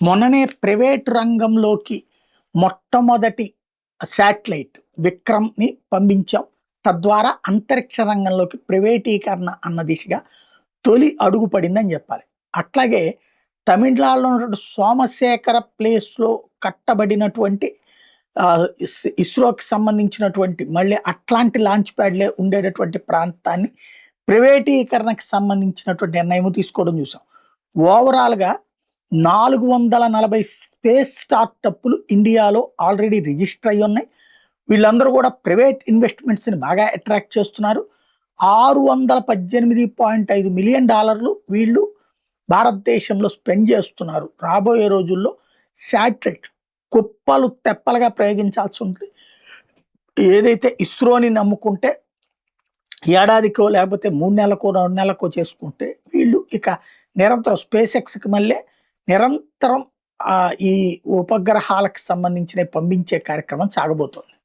మొన్ననే ప్రైవేటు రంగంలోకి మొట్టమొదటి శాటిలైట్ విక్రమ్‌ని పంపించాం. తద్వారా అంతరిక్ష రంగంలోకి ప్రైవేటీకరణ అన్న దిశగా తొలి అడుగు పడిందని చెప్పాలి. అట్లాగే తమిళనాడులో ఉన్నటువంటి సోమశేఖర ప్లేస్‌లో కట్టబడినటువంటి ఇస్రోకి సంబంధించినటువంటి మళ్ళీ అట్లాంటి లాంచ్ ప్యాడ్‌లే ఉండేటటువంటి ప్రాంతాన్ని ప్రైవేటీకరణకు సంబంధించినటువంటి నిర్ణయం తీసుకోవడం చూసాం. ఓవరాల్‌గా 440 స్పేస్ స్టార్టప్‌లు ఇండియాలో ఆల్రెడీ రిజిస్టర్ అయ్యున్నాయి. వీళ్ళందరూ కూడా ప్రైవేట్ ఇన్వెస్ట్‌మెంట్స్‌ని బాగా అట్రాక్ట్ చేస్తున్నారు. $618.5 మిలియన్ వీళ్ళు భారతదేశంలో స్పెండ్ చేస్తున్నారు. రాబోయే రోజుల్లో శాటిలైట్ కుప్పలు తెప్పలుగా ప్రయోగించాల్సి ఉంటుంది. ఏదైతే ఇస్రోని నమ్ముకుంటే ఏడాదికో లేకపోతే 3 నెలలకో 2 నెలలకో చేసుకుంటే వీళ్ళు ఇక నిరంతరం స్పేస్ ఎక్స్‌కి మళ్ళీ నిరంతరం ఈ ఉపగ్రహాలకు సంబంధించినవి పంపించే కార్యక్రమం సాగబోతోంది.